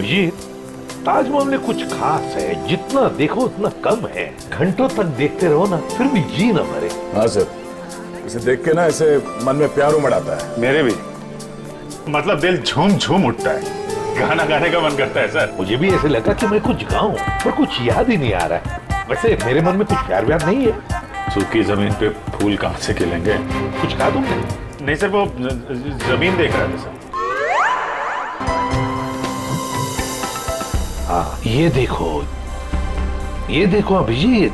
अभिजीत, ताजमहल में कुछ खास है, जितना देखो उतना कम है। घंटों तक देखते रहो ना, फिर भी जी न भरे। हाँ सर, इसे देख के ना ऐसे मन में प्यार उमड़ आता है। मेरे भी, मतलब दिल झूम झूम उठता है, गाना गाने का मन करता है सर। मुझे भी ऐसे लगा कि मैं कुछ गाऊं, पर कुछ याद ही नहीं आ रहा है। वैसे मेरे मन में कुछ प्यार व्यार नहीं है। सूखी जमीन पे फूल कहाँ से खिलेंगे? कुछ गा दूं क्या? नहीं सर, वो जमीन देख रहा था सर। हाँ, ये देखो अभिजीत।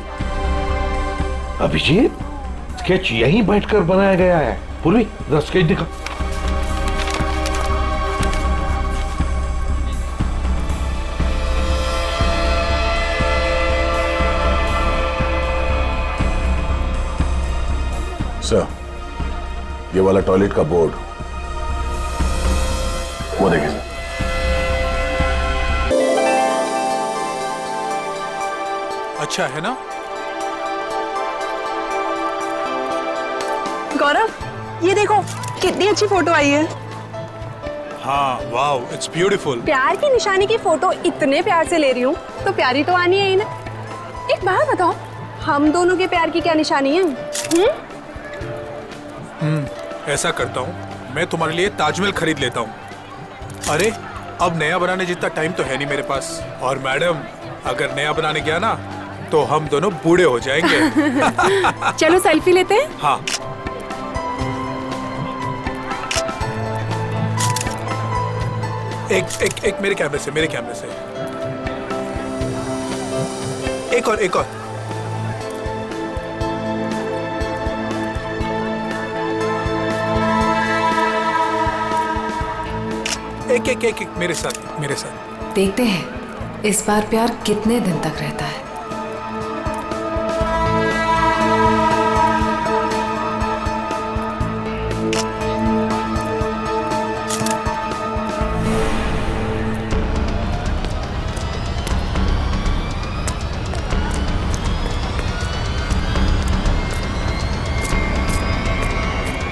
अभिजीत, स्केच यहीं बैठकर बनाया गया है। पूर्वी, जरा स्केच दिखा। सर, ये वाला टॉयलेट का बोर्ड, वो देखिए सर। अच्छा है ना? गौरव, ये देखो कितनी अच्छी फोटो आई है। हाँ, वाओ, इट्स ब्यूटीफुल। प्यार की निशानी की फोटो इतने प्यार से ले रही हूँ तो प्यारी तो आनी है ही ना। एक बात बताओ, हम दोनों के प्यार की क्या निशानी है? ऐसा करता हूँ, मैं तुम्हारे लिए ताजमहल खरीद लेता हूँ। अरे, अब नया बनाने जितना टाइम तो है नहीं मेरे पास। और मैडम, अगर नया बनाने गया ना तो हम दोनों बूढ़े हो जाएंगे। चलो सेल्फी लेते हैं। हाँ। एक मेरे कैमरे से, एक और एक मेरे साथ। देखते हैं इस बार प्यार कितने दिन तक रहता है।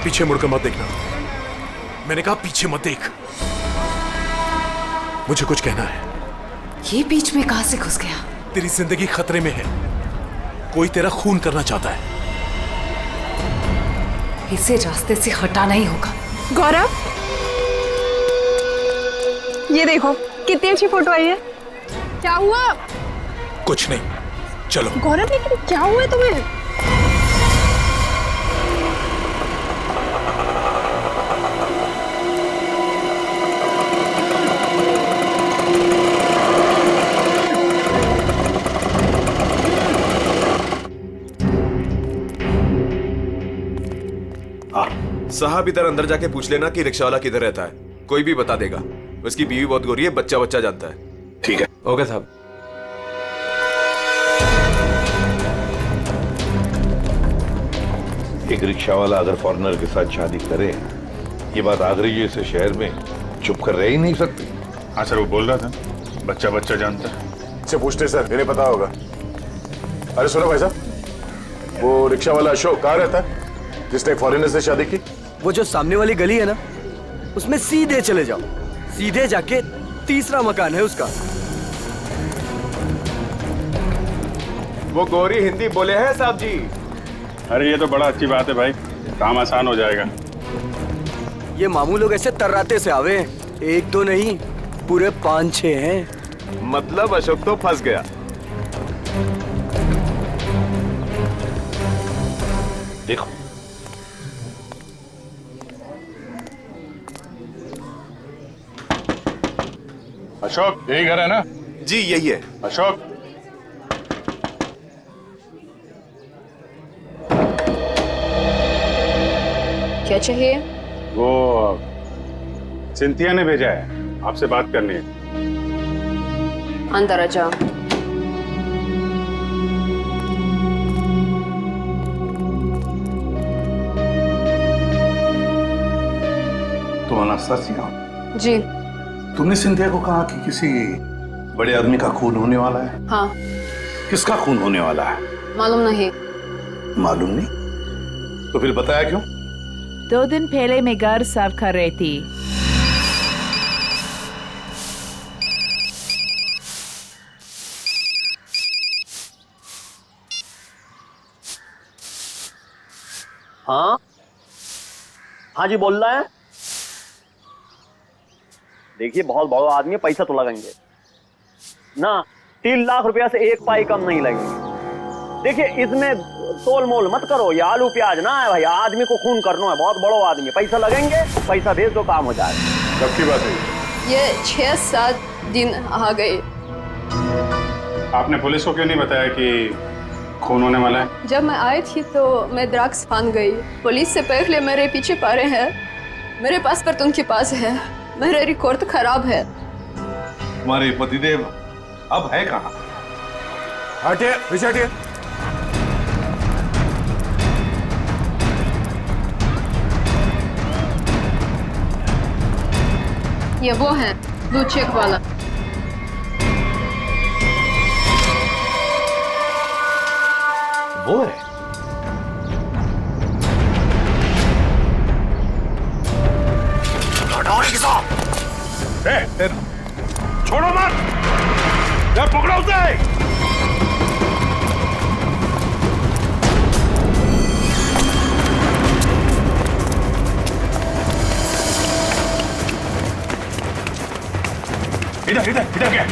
पीछे मुड़कर मत देखना। मैंने कहा पीछे मत देख। मुझे कुछ कहना है। ये बीच में कहां से घुस गया? तेरी जिंदगी खतरे में है। कोई तेरा खून करना चाहता है। इसे रास्ते से हटाना ही होगा। गौरव, ये देखो कितनी अच्छी फोटो आई है। क्या हुआ? कुछ नहीं, चलो। गौरव, लेकिन क्या हुआ है तुम्हें? साहब, इधर अंदर जाके पूछ लेना कि रिक्शा वाला किधर रहता है। कोई भी बता देगा। उसकी बीवी बहुत गोरी है, बच्चा जानता है। ठीक है। ओके साहब। एक रिक्शा वाला अगर फॉरेनर के साथ शादी करे, ये बात आगरी जैसे शहर में चुप कर रह ही नहीं सकती। हाँ सर, वो बोल रहा था बच्चा जानता है। इससे पूछते सर, इन्हें पता होगा। अरे सुनो भाई साहब, वो रिक्शा वाला अशोक कहाँ रहता है जिसने फॉरेनर से शादी की? वो जो सामने वाली गली है ना, उसमें सीधे चले जाओ। सीधे जाके तीसरा मकान है उसका। वो गोरी हिंदी बोले हैं साहब जी। अरे ये तो बड़ा अच्छी बात है भाई, काम आसान हो जाएगा। ये मामू लोग ऐसे तर्राते से आवे, एक दो नहीं पूरे 5-6 हैं। मतलब अशोक तो फंस गया। देखो, अशोक, यही घर है ना? जी यही है। अशोक, क्या चाहिए? वो सिंथिया ने भेजा है, आपसे बात करनी है। अंदर आ जाओ। तुम अनास्तासिया? जी। तुमने सिंथिया को कहा कि किसी बड़े आदमी का खून होने वाला है? हाँ। किसका खून होने वाला है? मालूम नहीं। मालूम नहीं? तो फिर बताया क्यों? 2 दिन पहले मैं घर साफ कर रही थी। हाँ हाँ जी, बोल रहे हैं। देखिए बहुत बड़ा आदमी है, पैसा तो लगेंगे ना। 3 लाख रुपया से 1 पाई कम नहीं लगेंगे। देखिए इसमें तोल मोल मत करो, ये आलू प्याज ना है भाई, आदमी को खून करना है, बहुत बड़ा आदमी है। पैसा लगेंगे, पैसा भेज दो, काम हो जाएगा। कब की बात है? ये 6-7 दिन आ गए। आपने पुलिस को क्यों नहीं बताया कि खून होने वाला है? जब मैं आई थी तो मैं ड्रग्स फान गई। पुलिस से पहले मेरे पीछे पड़े हैं, मेरे पासपोर्ट उनके पास है, मेरा रिकॉर्ड खराब है। तुम्हारे पतिदेव अब है कहाँ? हटिए, पीछे हटिए। ये वो है ब्लू चेक वाला। वो है। छोड़ो मत, या पकड़ो उसे। इधर इधर इधर क्या?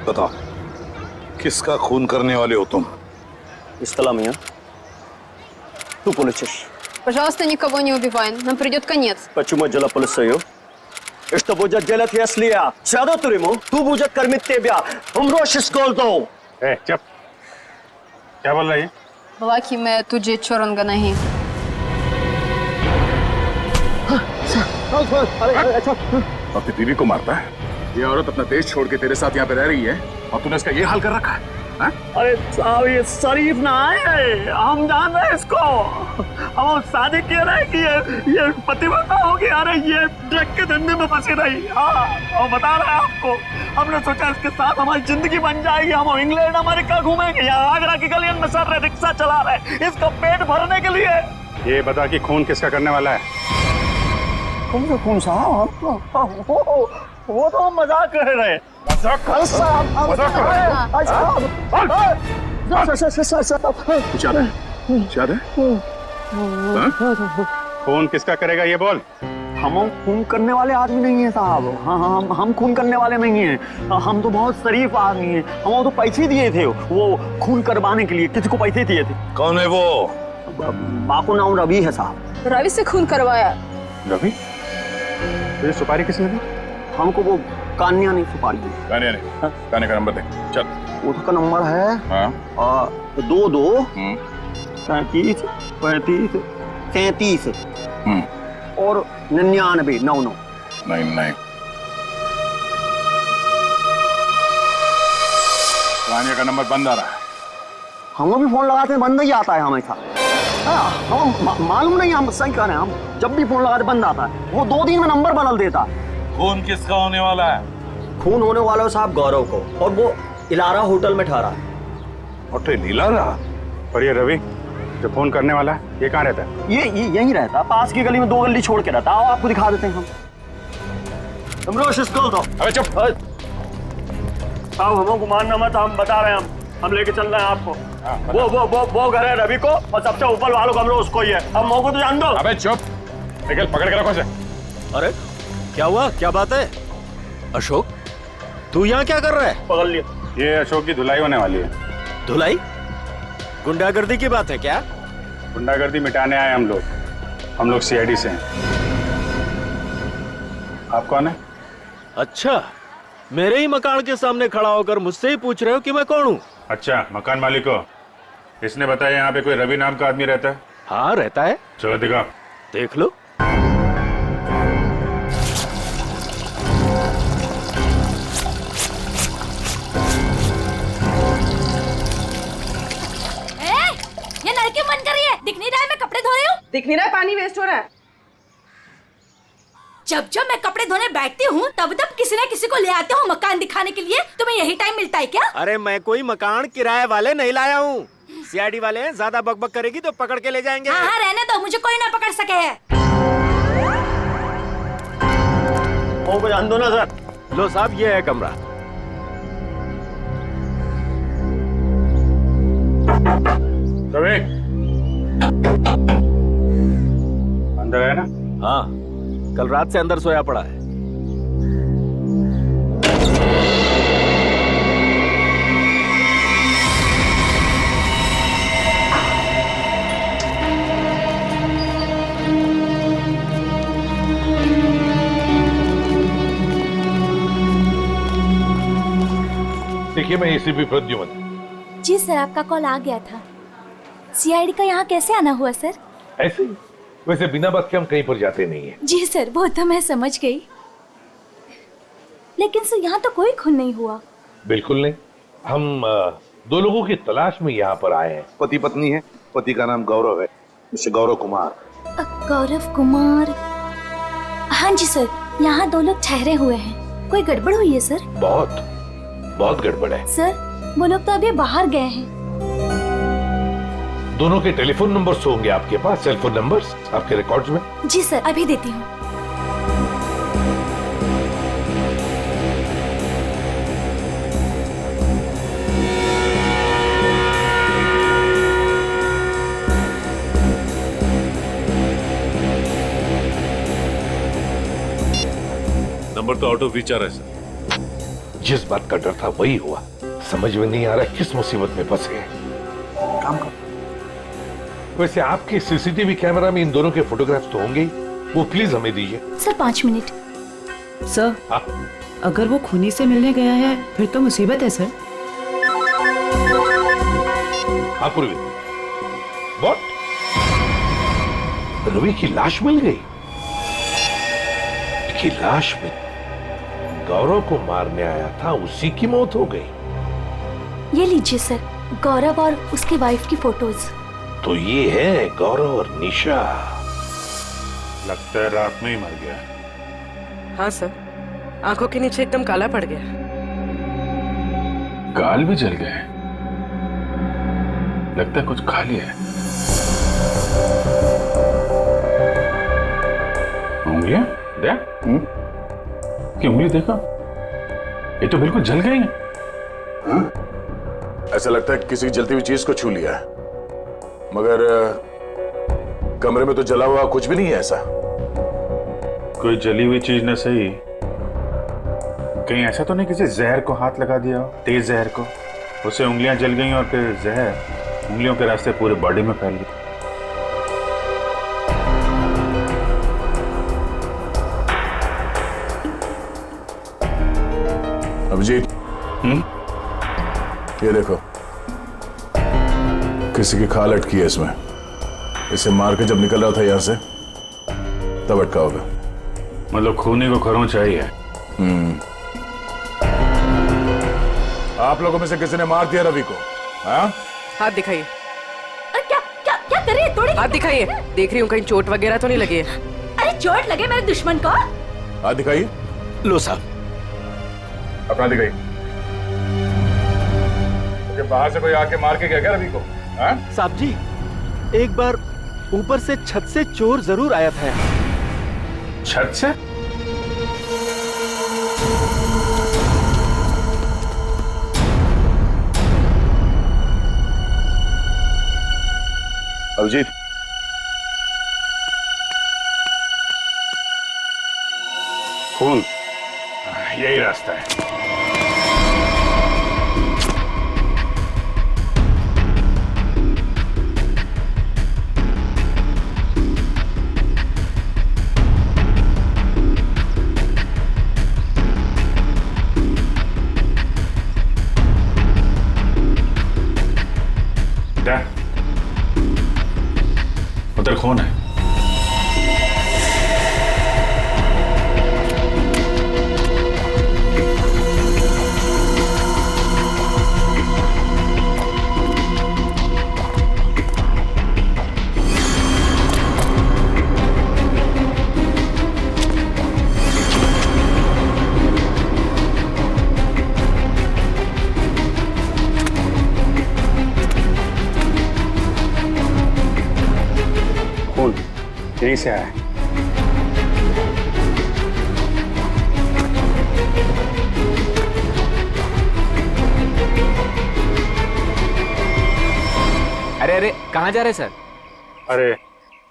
बताओ, किसका खून करने वाले हो तुम? Исталамия. Ту полицейш. Пожалуйста, никого не убивай, нам придет конец. Почему дело полицею? И что будет делать, если я сяду в тюрьму? Ту будет кормить тебя. Умрешь с голоду. चुप। क्या बोल रहा है? बोला कि मैं तुझे छोड़ूंगा नहीं। अपनी बीवी को मारता है? ये औरत अपना देश छोड़ के तेरे साथ यहाँ पे रह रही है और तूने इसका ये हाल कर रखा है? अरे साहब, ये शरीफ ना है, हम जान रहे हैं इसको। हम शादी कह रहे हैं कि ये पतिव्रता होगी। अरे ये ड्रग के धंधे में फंसी रही। हाँ, और बता रहे हैं आपको, हमने सोचा इसके साथ हमारी जिंदगी बन जाएगी। हम इंग्लैंड अमेरिका घूमेंगे, यहाँ आगरा की गलियन में सर रहे, रिक्शा चला रहे, इसका पेट भरने के लिए। ये बता कि खून किसका करने वाला है? कौन सा? वो तो हम मजाक कर रहे हैं। कुछ याद है? कुछ याद है? खून किसका करेगा ये बोल। हम खून करने वाले आदमी नहीं है साहब। हाँ, हम खून करने वाले नहीं हैं। हम तो बहुत शरीफ आदमी हैं। हम तो पैसे दिए थे वो खून करवाने के लिए। किसी को पैसे दिए थे। कौन है वो? बापू नाम रवि है साहब। रवि से खून करवाया। रवि? तुझे सुपारी किसने दी? हमको वो कान्या ने सुपारी दी। कान्या ने? कान्या का नंबर दे। चल। उसका नंबर है 22 37 35 37 और 99 99। तानिया का नंबर बंद आ रहा है। हम लोग भी फोन लगाते हैं, बंद ही आता है हमेशा। हाँ, हम मालूम नहीं, हम सही कह रहे हैं, हम जब भी फोन लगाते बंद आता है। वो 2 दिन में नंबर बदल देता है। खून किसका होने वाला है? खून होने वाला है साहब गौरव को, और वो इलारा होटल में ठहरा है। होटल इलारा? और ये रवि जो फोन करने वाला है, ये कहाँ रहता है? ये यहीं रहता, पास की गली में 2 गली छोड़ के रहता। आओ आपको दिखा देते हैं हम। अमरोश इसको दो। अबे चुप। साहब हमको मानना मत, हम बता रहे हैं, हम लेके चल रहे हैं आपको। वो घर है रवि को, और सबसे ऊपर वालों का अमरोश को ही है। अब मौको तो जान दो। अबे चुप, निकल, पकड़ के रखो इसे। अरे क्या हुआ, क्या बात है? अशोक तू यहाँ क्या कर रहा है? पकड़ लिया। ये अशोक की धुलाई होने वाली है। धुलाई? गुंडागर्दी की बात है क्या? गुंडागर्दी मिटाने आए हम लोग सीआईडी से हैं। आप कौन है? अच्छा, मेरे ही मकान के सामने खड़ा होकर मुझसे ही पूछ रहे हो कि मैं कौन हूँ? अच्छा, मकान मालिक हो। इसने बताया यहाँ पे कोई रवि नाम का आदमी रहता है? हाँ रहता है। चलो दिखाओ। देख लो। ये नलके बंद कर रही है, दिख नहीं रहा है मैं कपड़े धो रही हूँ? दिख नहीं रहा है, पानी वेस्ट हो रहा है। जब जब मैं कपड़े धोने बैठती हूँ तब तब किसी न किसी को ले आते हो मकान दिखाने के लिए। तुम्हें यही टाइम मिलता है क्या? अरे मैं कोई मकान किराए वाले नहीं लाया हूँ। सीआईडी वाले हैं, ज्यादा बकबक करेगी तो पकड़ के ले जाएंगे। हाँ रहने दो, मुझे कोई ना पकड़ सके है। मौको जान दो ना सर। लो साहब, ये है कमरा। रवि अंदर है ना? हाँ, कल रात से अंदर सोया पड़ा है। देखिए, मैं एसीपी प्रद्युमन। जी सर, आपका कॉल आ गया था। सीआईडी का यहाँ कैसे आना हुआ सर? ऐसे ही, वैसे बिना बात के हम कहीं पर जाते नहीं है। जी सर, वो तो मैं समझ गई, लेकिन सर यहाँ तो कोई खून नहीं हुआ। बिल्कुल नहीं। हम 2 लोगों की तलाश में यहाँ पर आए हैं। पति पत्नी है, पति का नाम गौरव है, मिस्टर गौरव कुमार। गौरव कुमार? हाँ जी सर, यहाँ 2 लोग ठहरे हुए हैं। कोई गड़बड़ हुई है सर? बहुत गड़बड़ है सर। वो लोग तो अभी बाहर गए हैं। दोनों के टेलीफोन नंबर्स होंगे आपके पास, सेलफोन नंबर्स आपके रिकॉर्ड्स में? जी सर, अभी देती हूँ। नंबर तो आउट ऑफ रीच आ रहा है सर। जिस बात का डर था वही हुआ। समझ में नहीं आ रहा किस मुसीबत में फंस गए। काम कर। वैसे आपके सीसीटीवी कैमरा में इन दोनों के फोटोग्राफ्स तो होंगे ही, वो प्लीज हमें दीजिए। Sir 5 minute. सर, हाँ? अगर वो खूनी से मिलने गया है फिर तो मुसीबत है सर। हाँ पूर्वी, व्हाट? रवि की लाश मिल गई? की लाश में गौरव को मारने आया था, उसी की मौत हो गई। ये लीजिए सर, गौरव और उसकी वाइफ की फोटोज। तो ये है गौरव और निशा। लगता है रात में ही मर गया। हाँ सर, आंखों के नीचे एकदम काला पड़ गया। गाल भी जल गए, लगता है कुछ खा लिया है। उंगलियां देख, कि उंगली देखो, ये तो बिल्कुल जल गई है। ऐसा लगता है किसी जलती हुई चीज को छू लिया है, मगर कमरे में तो जला हुआ कुछ भी नहीं है। ऐसा कोई जली हुई चीज न सही, कहीं ऐसा तो नहीं किसी जहर को हाथ लगा दिया हो, तेज जहर को, उससे उंगलियां जल गई और फिर जहर उंगलियों के रास्ते पूरे बॉडी में फैल गई। अभिजीत, ये देखो, किसी की खाल अटकी है इसमें। इसे मार के जब निकल रहा था यहां से तब अटका होगा। मतलब खूनी को खरोंच चाहिए। आप लोगों में से किसी ने मार दिया रवि को? हाँ? हाथ दिखाइए। क्या क्या क्या कर रही है? तोड़ी हाथ दिखाइए। देख रही हूँ कहीं चोट वगैरह तो नहीं लगी है। अरे चोट लगे मेरे दुश्मन को? हाथ दिखाइए। लो साहब। अपना दिखाइए। तो बाहर से कोई आके मार के गया क्या रवि को? हाँ? साहब जी, एक बार ऊपर से छत से चोर जरूर आया था। छत से? अभिजीत, खून, यही रास्ता है। उधर खून है। यहीं से आया है। अरे अरे, कहाँ जा रहे सर? अरे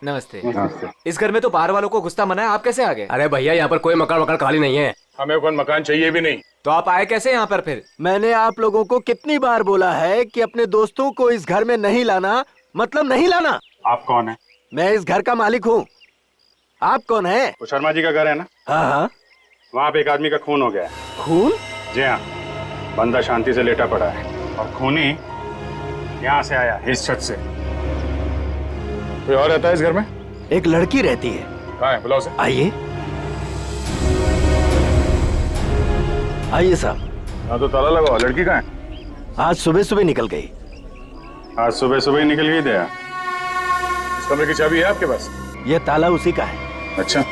नमस्ते। नमस्ते। इस घर में तो बाहर वालों को घुसता मना है, आप कैसे आ गए? अरे भैया, यहाँ पर कोई मकान वकान खाली नहीं है। हमें कोई मकान चाहिए भी नहीं। तो आप आए कैसे यहाँ पर फिर? मैंने आप लोगों को कितनी बार बोला है कि अपने दोस्तों को इस घर में नहीं लाना, मतलब नहीं लाना। आप कौन है? मैं इस घर का मालिक हूँ। आप कौन है? वो शर्मा जी का घर है ना? हाँ हाँ। वहाँ पे एक आदमी का खून हो गया है। खून? जी हाँ, बंदा शांति से लेटा पड़ा है और खूनी यहाँ से आया, इस छत से। कोई और रहता है इस घर में? एक लड़की रहती है। कहाँ है? बुलाओ उसे। आइए आइए साहब। हाँ तो ताला लगाओ। लड़की कहाँ है? आज सुबह सुबह निकल गई। आज सुबह सुबह ही निकल गई दया। इस कमरे की चाबी है आपके पास? यह ताला उसी का है। अच्छा,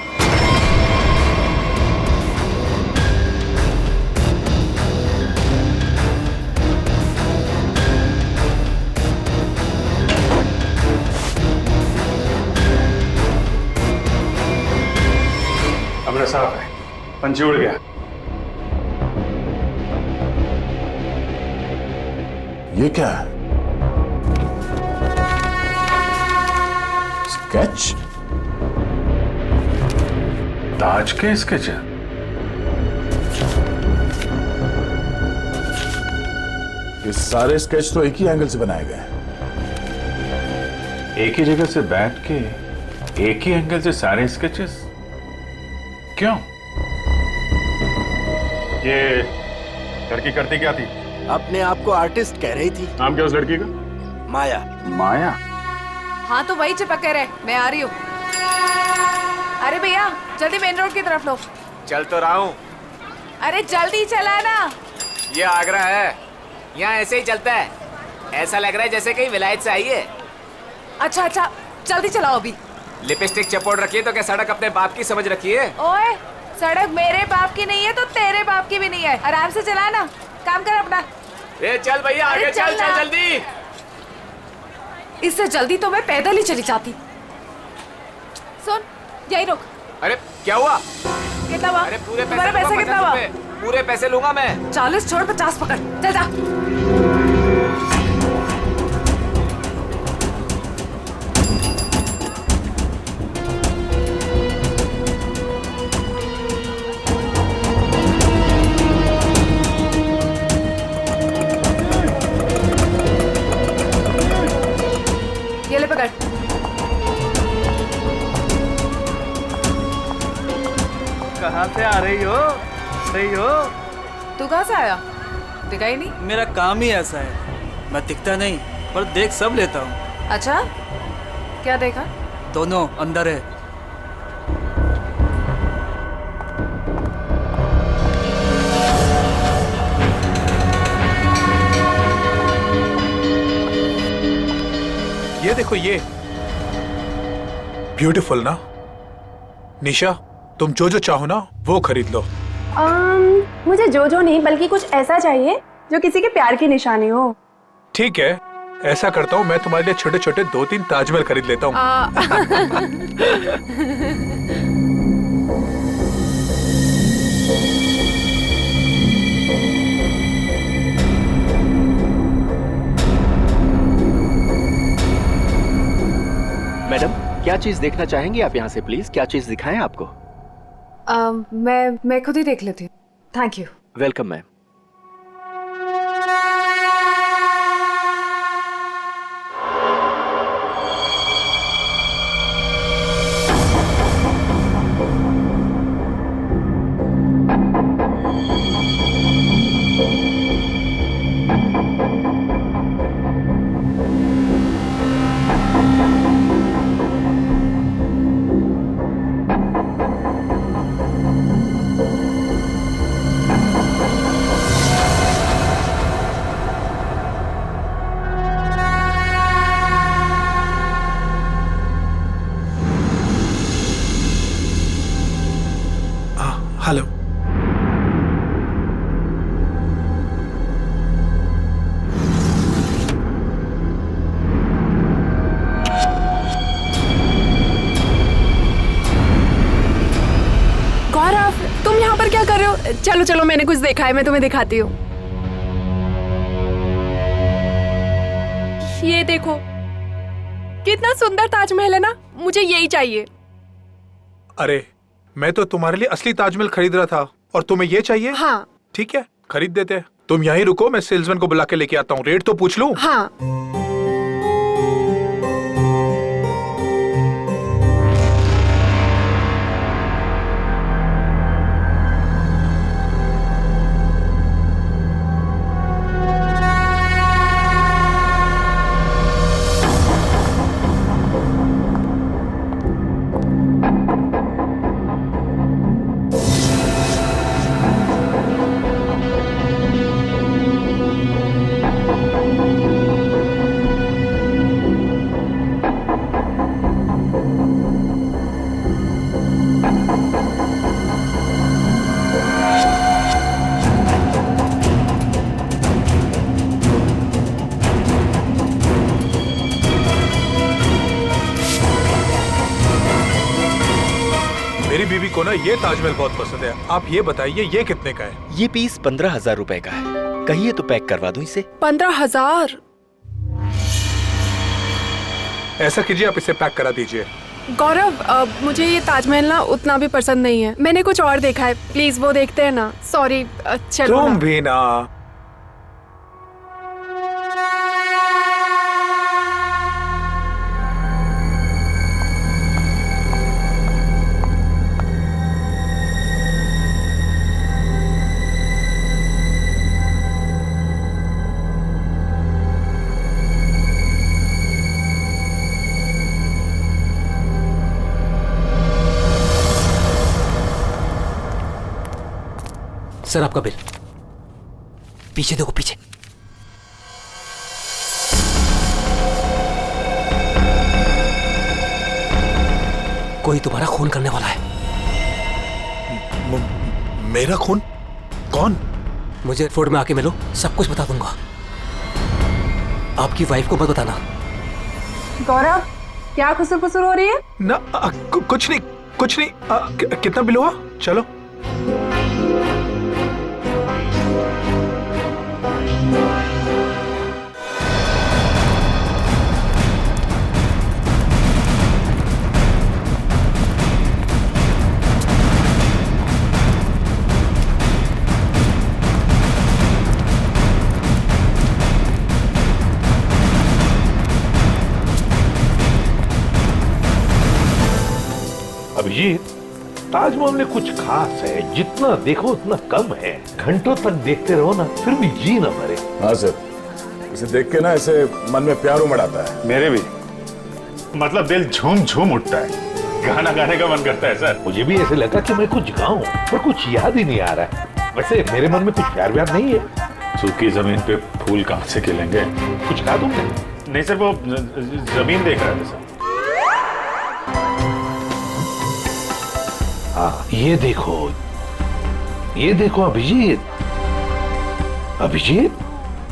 कमरा साफ है, पंछी उड़ गया। ये क्या है? स्केच? ताज के स्केच है। ये सारे स्केच तो एक ही एंगल से बनाए गए हैं। एक ही जगह से बैठ के एक ही एंगल से सारे स्केचेस क्यों? ये लड़की करती क्या थी? अपने आप को आर्टिस्ट कह रही थी। नाम क्या उस लड़की का? माया। माया? हाँ तो वही चिपक रहे, मैं आ रही हूँ। अरे भैया जल्दी मेन रोड की तरफ लो। चल तो रहा हूँ। अरे जल्दी चला ना। ये आगरा है, यहाँ ऐसे ही चलता है। ऐसा लग रहा है जैसे कहीं विलायत से आई है। अच्छा अच्छा, जल्दी चलाओ अभी। लिपस्टिक चपोड़ रखिए तो क्या सड़क अपने बाप की समझ रखी है? ओए, सड़क मेरे बाप की नहीं है तो तेरे बाप की भी नहीं है। आराम से चला ना, काम कर अपना। ए चल भैया आगे चल चल जल्दी। इससे जल्दी तो मैं पैदल ही चली जाती। सुन, यही रुक। अरे क्या हुआ? कितना हुआ? अरे पूरे तुम्हारे पैसे कितना हुआ? पूरे पैसे लूंगा मैं। 40 छोड़ 50 पकड़, चल जा। ये ले पकड़। कहाँ से आ रही हो? सही हो? तू कहाँ से आया? दिखा ही नहीं। मेरा काम ही ऐसा है, मैं दिखता नहीं पर देख सब लेता हूँ। अच्छा, क्या देखा? दोनों अंदर है। ये देखो ये ब्यूटीफुल ना। निशा तुम जो जो चाहो ना वो खरीद लो। मुझे जो जो नहीं बल्कि कुछ ऐसा चाहिए जो किसी के प्यार की निशानी हो। ठीक है, ऐसा करता हूँ, मैं तुम्हारे लिए छोटे छोटे 2-3 ताजमहल खरीद लेता हूँ। मैडम क्या चीज देखना चाहेंगी आप यहाँ से? प्लीज क्या चीज दिखाएं आपको? मैं खुद ही देख लेती हूँ, thank you. Welcome ma'am. Hello. Gaurav तुम यहाँ पर क्या कर रहे हो? चलो चलो, मैंने कुछ देखा है, मैं तुम्हें दिखाती हूँ। ये देखो कितना सुंदर ताजमहल है ना, मुझे यही चाहिए। अरे मैं तो तुम्हारे लिए असली ताजमहल खरीद रहा था और तुम्हें ये चाहिए? हाँ। ठीक है खरीद देते हैं। तुम यहीं रुको, मैं सेल्समैन को बुला के लेके आता हूँ, रेट तो पूछ लूं। हाँ। मेरी बीवी को ना ये ताजमहल बहुत पसंद है। आप ये बताइए ये कितने का है? ये पीस 15,000 रुपए का है। कहिए तो पैक करवा दूं इसे। 15,000? ऐसा कीजिए आप इसे पैक करा दीजिए। गौरव मुझे ये ताजमहल ना उतना भी पसंद नहीं है, मैंने कुछ और देखा है, प्लीज वो देखते हैं ना। सॉरी चलो। तुम भी ना। सर आपका बिल। पीछे देखो पीछे। कोई तुम्हारा खून करने वाला है। मेरा खून? कौन? मुझे एयरपोर्ट में आके मिलो, सब कुछ बता दूंगा। आपकी वाइफ को मत बताना। गौरव क्या खुसुर फुसुर हो रही है? ना कुछ नहीं कुछ नहीं। कितना बिल हुआ? चलो। अभिजीत, ताजमहल में कुछ खास है, जितना देखो उतना कम है। घंटों तक देखते रहो ना फिर भी जी ना भरे। हाँ सर, इसे देख के ना ऐसे मन में प्यार उमड़ आता है। मेरे भी, मतलब दिल झूम झूम उठता है, गाना गाने का मन करता है सर। मुझे भी ऐसे लगा कि मैं कुछ गाऊं, पर कुछ याद ही नहीं आ रहा है। वैसे मेरे मन में कुछ प्यार व्यार नहीं है। सूखी जमीन पे फूल कहाँ से खिलेंगे? कुछ गा दूंगा। नहीं सर, वो जमीन देख रहा था सर। हाँ, ये देखो अभिजीत। अभिजीत,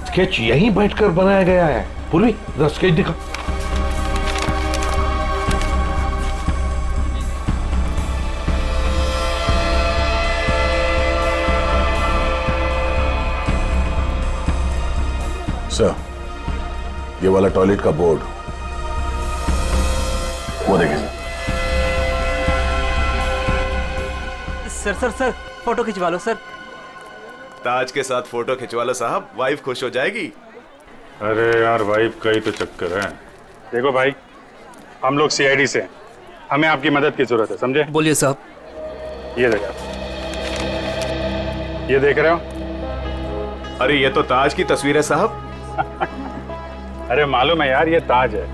स्केच यहीं बैठकर बनाया गया है। पूर्वी, जरा स्केच दिखा। सर, ये वाला टॉयलेट का बोर्ड, वो देखिए सर। सर फोटो खिंचवा लो सर। ताज के साथ फोटो खिंचवा लो साहब, वाइफ खुश हो जाएगी। अरे यार, वाइफ का ही तो चक्कर है। देखो भाई, हम लोग सीआईडी से हैं, हमें आपकी मदद की जरूरत है, समझे? बोलिए साहब। ये देखो, ये देख रहे हो? अरे ये तो ताज की तस्वीर है साहब। अरे मालूम है यार, ये ताज है,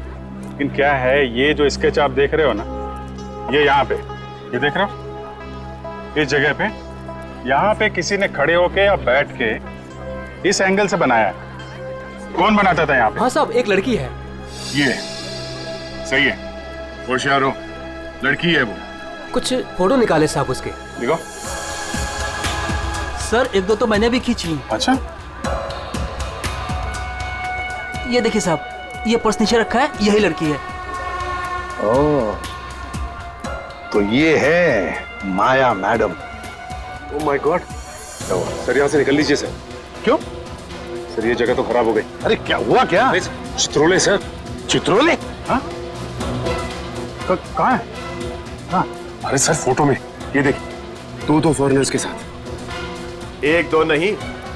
लेकिन क्या है, ये जो स्केच आप देख रहे हो ना, ये यहाँ पे, ये देख रहे हो, इस जगह पे, यहाँ पे किसी ने खड़े होके या बैठ के इस एंगल से बनाया है। कौन बनाता था यहाँ पे? हाँ साहब, एक लड़की है। ये सही है, होशियार हो, लड़की है वो। कुछ फोटो निकाले साहब उसके। देखो सर, एक दो तो मैंने भी खींची। अच्छा, ये देखिए साहब, ये पर्स नीचे रखा है, यही लड़की है। ओह, तो ये है Maya madam. Oh my God. Sir यहाँ से निकल लीजिए सर। क्यों सर, ये जगह तो खराब हो गई। अरे क्या हुआ क्या? चित्रोले सर। चित्रोले? हाँ, कहाँ है? हाँ, अरे सर, फोटो में ये देखिए, दो फॉरेनर्स के साथ। एक दो नहीं,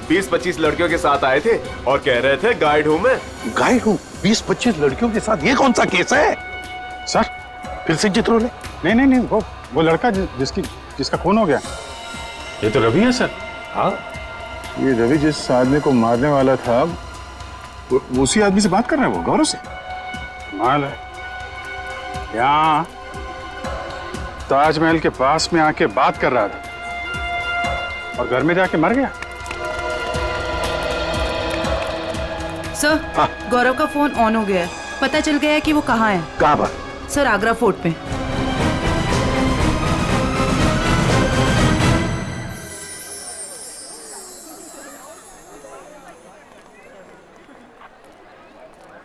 20-25 लड़कियों के साथ आए थे और कह रहे थे गाइड हूं मैं। गाइड हूँ? 20-25 लड़कियों के साथ? ये कौन सा केस है सर? फिर से चित्रोले? नहीं, वो लड़का जिसका खून हो गया। ये तो रवि है सर। हाँ, ये रवि जिस आदमी को मारने वाला था, वो उसी आदमी से बात कर रहा है, वो गौरव से। माल है, यहाँ ताजमहल के पास में आके बात कर रहा था और घर में जाके मर गया। सर, गौरव का फोन ऑन हो गया है, पता चल गया है कि वो कहाँ है। कहाँ पर? सर, आगरा फोर्ट पे।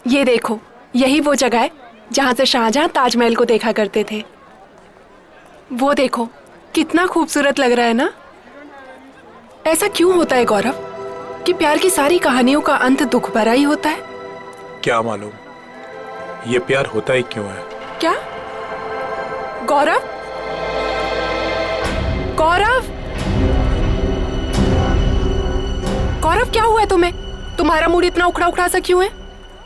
ये देखो, यही वो जगह है जहाँ से शाहजहां ताजमहल को देखा करते थे। वो देखो, कितना खूबसूरत लग रहा है ना। ऐसा क्यों होता है गौरव कि प्यार की सारी कहानियों का अंत दुख भरा ही होता है? क्या मालूम ये प्यार होता ही क्यों है। क्या? गौरव, गौरव, गौरव, क्या हुआ है तुम्हें? तुम्हारा मूड इतना उखड़ा उखड़ा सा क्यों है?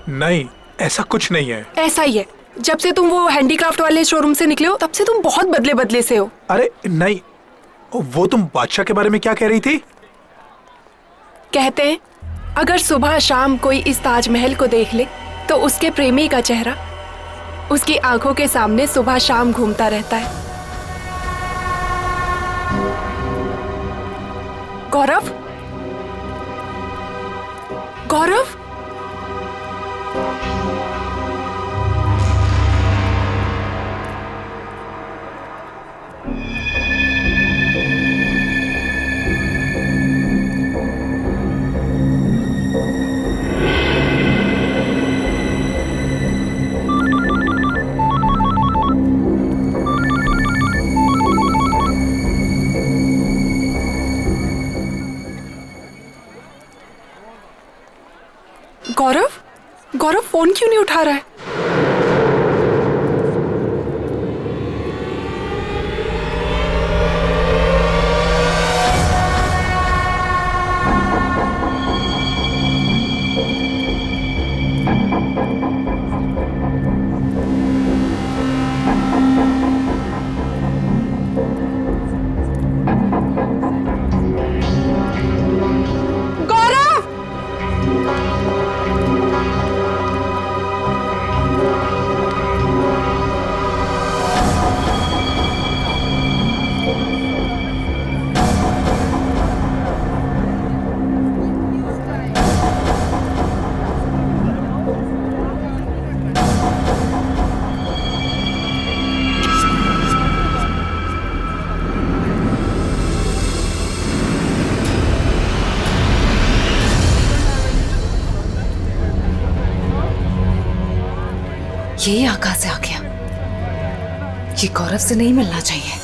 नहीं, ऐसा कुछ नहीं है। ऐसा ही है, जब से तुम वो हैंडीक्राफ्ट वाले शोरूम से निकले हो तब से तुम बहुत बदले बदले से हो। अरे नहीं, वो तुम बादशाह के बारे में क्या कह रही थी? कहते हैं अगर सुबह शाम कोई इस ताजमहल को देख ले तो उसके प्रेमी का चेहरा उसकी आंखों के सामने सुबह शाम घूमता रहता है। गौरव, गौरव, गौरव, गौरव फोन क्यों नहीं उठा रहा है? ये यहाँ कहाँ से आ गया? ये गौरव से नहीं मिलना चाहिए।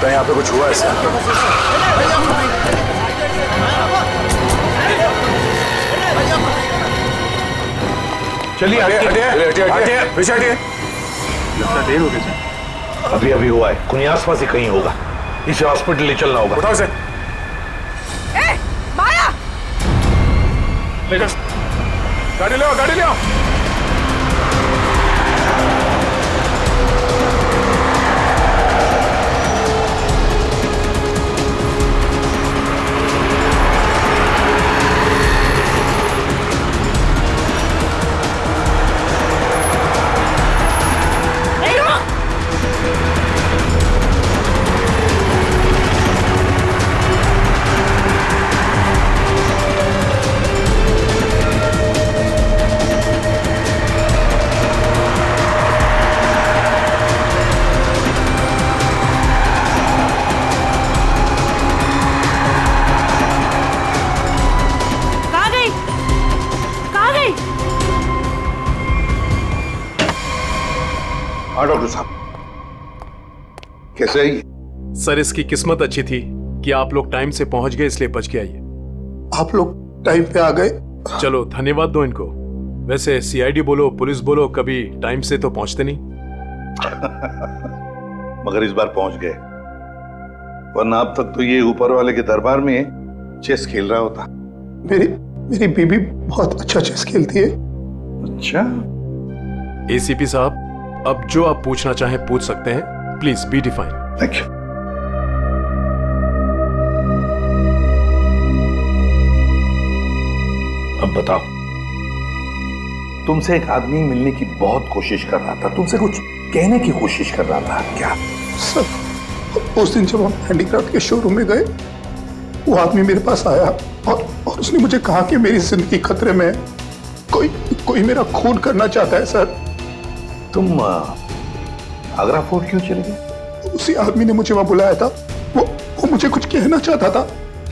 यहाँ पे कुछ हुआ ऐसा? चलिए हटिए, पीछे हटिए। लगता देर हो गई सर। अभी अभी हुआ है, कुछ आसपास ही कहीं होगा। इसे हॉस्पिटल ले चलना होगा। उठाओ इसे। माया! गाड़ी ले आओ, गाड़ी ले आओ। हाँ डॉक्टर साहब, कैसे है? सर इसकी किस्मत अच्छी थी कि आप लोग टाइम से पहुंच गए, इसलिए बच गया ये। आप लोग टाइम पे आ गए। चलो धन्यवाद दो इनको। वैसे सीआईडी बोलो पुलिस बोलो, कभी टाइम से तो पहुंचते नहीं। मगर इस बार पहुंच गए, वरना अब तक तो ये ऊपर वाले के दरबार में चेस खेल रहा होता। मेरी बीबी बहुत अच्छा चेस खेलती है। अच्छा। एसीपी साहब, अब जो आप पूछना चाहें पूछ सकते हैं। Please be define. Thank you. अब बताओ, तुमसे एक आदमी मिलने की बहुत कोशिश कर रहा था, तुमसे कुछ कहने की कोशिश कर रहा था। क्या? सर, उस दिन जब हम हैंडीक्राफ्ट के शोरूम में गए, वो आदमी मेरे पास आया और उसने मुझे कहा कि मेरी जिंदगी खतरे में है, कोई मेरा खून करना चाहता है। सर, तुम आगरा फोर्ट क्यों चले गए? उसी आदमी ने मुझे वहां बुलाया था। वो मुझे कुछ कहना चाहता था,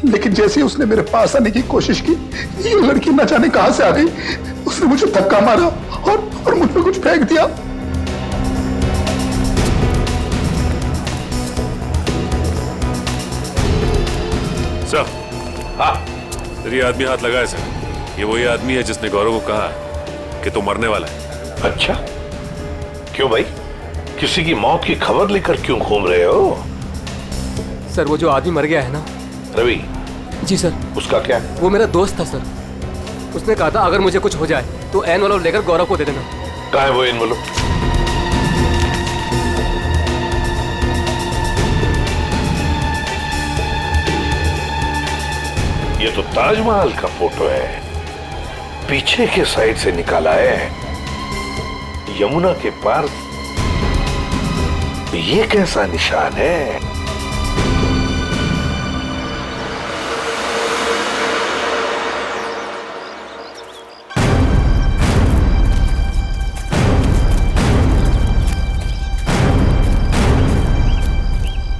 लेकिन जैसे ही उसने मेरे पास आने की कोशिश की, ये लड़की न जाने कहां से आ गई। उसने मुझे धक्का मारा और मुझ पर कुछ फेंक दिया। सर, हाँ, ये आदमी हाथ लगाए सर। ये वही आदमी है जिसने गौरव को कहा कि तू मरने वाला है। अच्छा, क्यों भाई? किसी की मौत की खबर लेकर क्यों घूम रहे हो? सर, वो जो आदमी मर गया है ना, रवि। जी सर। उसका क्या? वो मेरा दोस्त था सर। उसने कहा था अगर मुझे कुछ हो जाए तो एनवलप लेकर गौरव को दे देना। कहाँ है वो एनवलप? ये तो ताजमहल का फोटो है, पीछे के साइड से निकाला है, यमुना के पार। ये कैसा निशान है?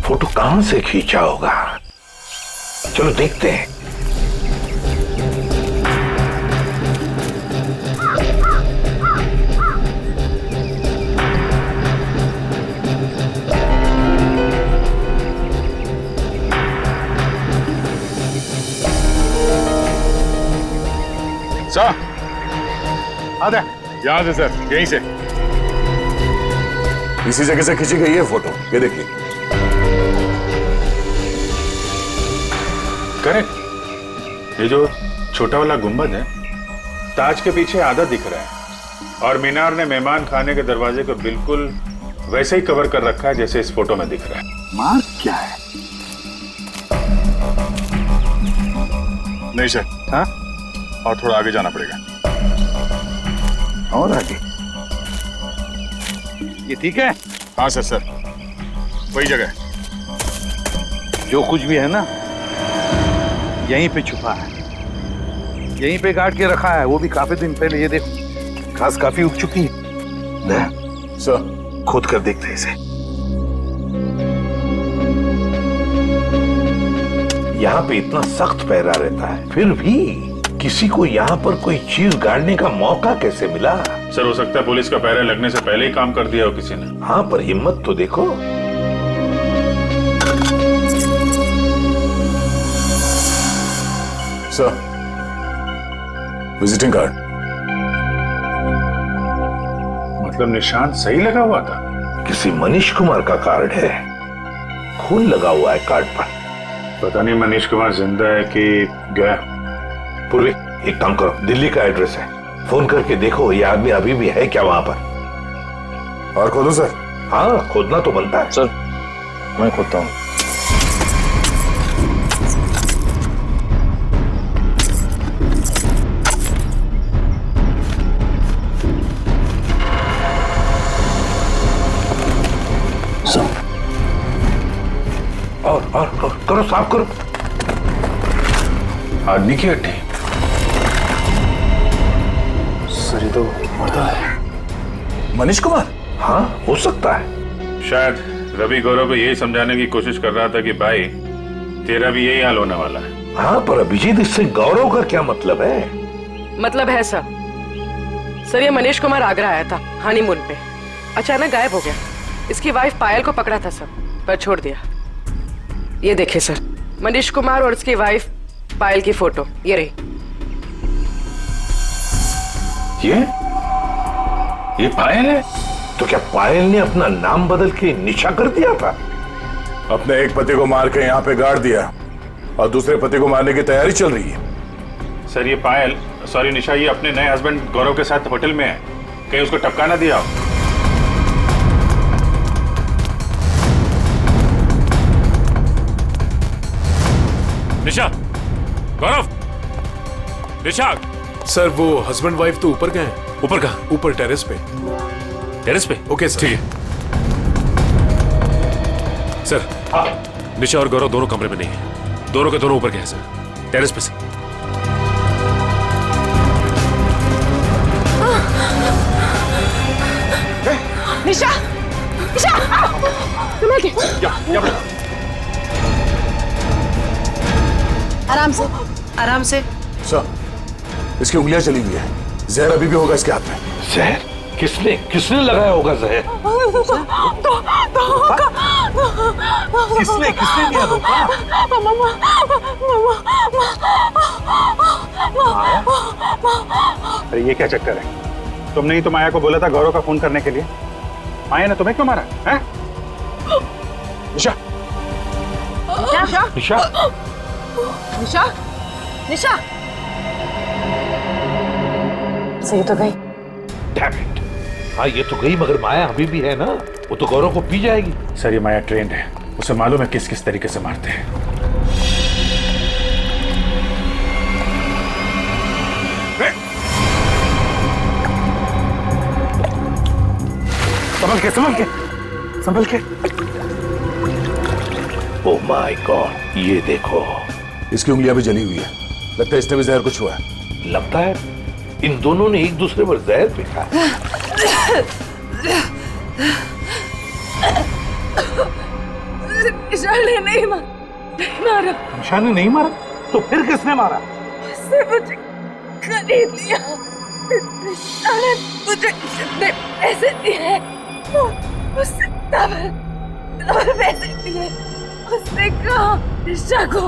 फोटो कहां से खींचा होगा? चलो देखते हैं। सर आधा यहाँ से सर, यहीं से। इसी जगह से खींची गई है फोटो, ये देखिए। करेक्ट। ये जो छोटा वाला गुंबद है, ताज के पीछे आधा दिख रहा है और मीनार ने मेहमान खाने के दरवाजे को बिल्कुल वैसे ही कवर कर रखा है जैसे इस फोटो में दिख रहा है। मार्क क्या है? नहीं सर। हाँ, और थोड़ा आगे जाना पड़ेगा। और आगे? ये ठीक है? हाँ सर, सर वही जगह है। जो कुछ भी है ना यहीं पे छुपा है, यहीं पे गाड़ के रखा है, वो भी काफी दिन पहले। ये देखो घास काफी उग चुकी है। सर खोद कर देखते हैं इसे। यहाँ पे इतना सख्त पहरा रहता है, फिर भी किसी को यहाँ पर कोई चीज गाड़ने का मौका कैसे मिला? सर हो सकता है पुलिस का पहरा लगने से पहले ही काम कर दिया हो किसी ने। हाँ, पर हिम्मत तो देखो। Sir visiting card. मतलब निशान सही लगा हुआ था? किसी मनीष कुमार का कार्ड है, खून लगा हुआ है कार्ड पर। पता नहीं मनीष कुमार जिंदा है कि गया। पूर्वी एक काम करो, दिल्ली का एड्रेस है, फोन करके देखो ये आदमी अभी भी है क्या वहां पर। और खोदो सर? हाँ, खोदना तो बनता है। सर मैं खोदता हूँ। और करो, साफ करो। आदमी की हड्डी? सर ये तो मर्दा है। मनीष कुमार? हाँ, हो सकता है। शायद रवि गौरव को यही समझाने की कोशिश कर रहा था कि भाई तेरा भी यही हाल होने वाला है। हाँ, पर अभिजीत इससे गौरव का क्या मतलब है? मतलब है सर ये मनीष कुमार आगरा आया था हनीमून पे, अचानक गायब हो गया। इसकी वाइफ पायल को पकड़ा था सर, पर छोड़ दिया। ये देखिए सर, मनीष कुमार और उसकी वाइफ पायल की फोटो ये रही। ये पायल है? तो क्या पायल ने अपना नाम बदल के निशा कर दिया था? अपने एक पति को मार के यहाँ पे गाड़ दिया और दूसरे पति को मारने की तैयारी चल रही है। सर ये पायल, सॉरी निशा, ये अपने नए हस्बैंड गौरव के साथ होटल में है, कहीं उसको टपका ना दिया हो। निशा, गौरव, निशा। सर वो हस्बैंड वाइफ तो ऊपर गए। ऊपर कहाँ? ऊपर टेरेस पे। टेरेस पे? Okay sir. ठीक है सर। हाँ। निशा और गौरव दोनों कमरे में नहीं है, दोनों के दोनों ऊपर गए हैं सर, टेरेस पे से। निशा, निशा, संभल के। आराम से, आराम से। सर इसकी उंगलियां चली हुई है, जहर अभी भी होगा इसके हाथ में। जहर? किसने लगाया होगा जहर? किसने दिया धोखा? अरे ये क्या चक्कर है? तुमने ही तो माया को बोला था गौरव का फोन करने के लिए। माया ने तुम्हें क्यों मारा है? निशा, निशा, निशा, निशा, निशा। सही तो गई। Damn it! हाँ ये तो गई, मगर माया अभी भी है ना, वो तो गौरव को पी जाएगी। सर ये माया ट्रेंड है, उसे मालूम है किस किस तरीके से मारते हैं। संभल के, संभल के, संभल के। ओह माय गॉड, ये देखो। इसकी उंगलियां भी जली हुई है, लगता है इसने भी जहर कुछ हुआ है। लगता है इन दोनों ने एक दूसरे पर जहर फेंका। निशा ने नहीं मारा। निशा ने नहीं मारा? तो फिर किसने मारा? उसने मुझे खरीद लिया। निशा ने मुझे जितने पैसे दिए उससे डबल पैसे दिए। उसने कहा निशा को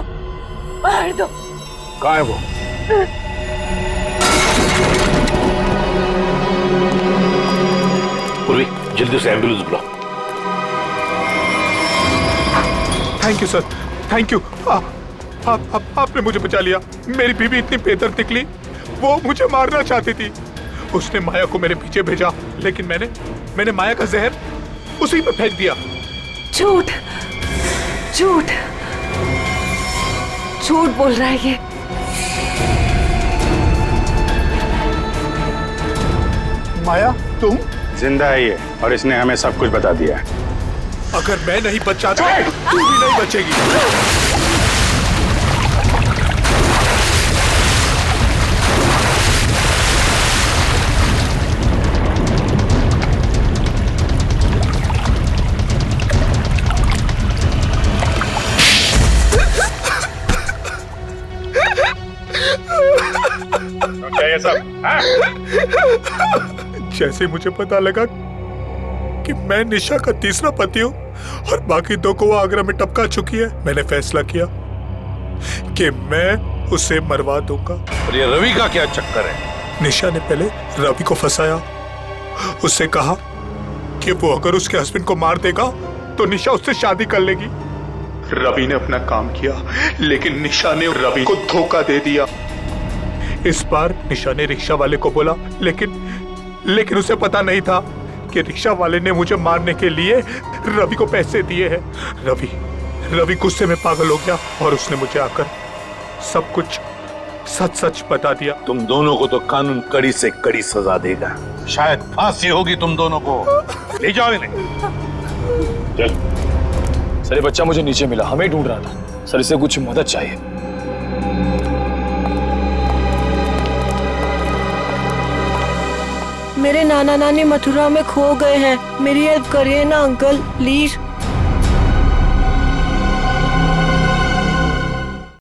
मार दो। कहाँ है वो? जल्दी से एम्बुलेंस बुलाओ। Thank you sir, thank you. आपने मुझे बचा लिया। मेरी बीवी इतनी बेदर्द निकली, वो मुझे मारना चाहती थी। उसने माया को मेरे पीछे भेजा, लेकिन मैंने माया का जहर उसी पे फेंक दिया। झूठ झूठ झूठ बोल रहा है ये। माया, तुम जिंदा है ये, और इसने हमें सब कुछ बता दिया। अगर मैं नहीं बचा तो तू भी नहीं बचेगी। क्या ये सब? जैसे मुझे पता लगा कि मैं निशा का तीसरा पति हूँ और बाकी दो को वो आगरा में टपका चुकी है, मैंने फैसला किया कि मैं उसे मरवा दूंगा। और ये रवि का क्या चक्कर है? निशा ने पहले रवि को फंसाया, उससे कहा कि वो अगर उसके हस्बैंड को मार देगा तो निशा उससे शादी कर लेगी। रवि ने अपना काम किया, लेकिन निशा ने रवि को धोखा दे दिया। इस बार निशा ने रिक्शा वाले को बोला, लेकिन उसे पता नहीं था कि रिक्शा वाले ने मुझे मारने के लिए रवि को पैसे दिए हैं। रवि गुस्से में पागल हो गया और उसने मुझे आकर सब कुछ सच बता दिया। तुम दोनों को तो कानून कड़ी से कड़ी सजा देगा, शायद फांसी होगी तुम दोनों को। ले जाओ इन्हें। चल। सर ये बच्चा मुझे नीचे मिला, हमें ढूंढ रहा था। सर इसे कुछ मदद चाहिए। मेरे नाना नानी मथुरा में खो गए हैं, मेरी हेल्प करिए ना अंकल प्लीज।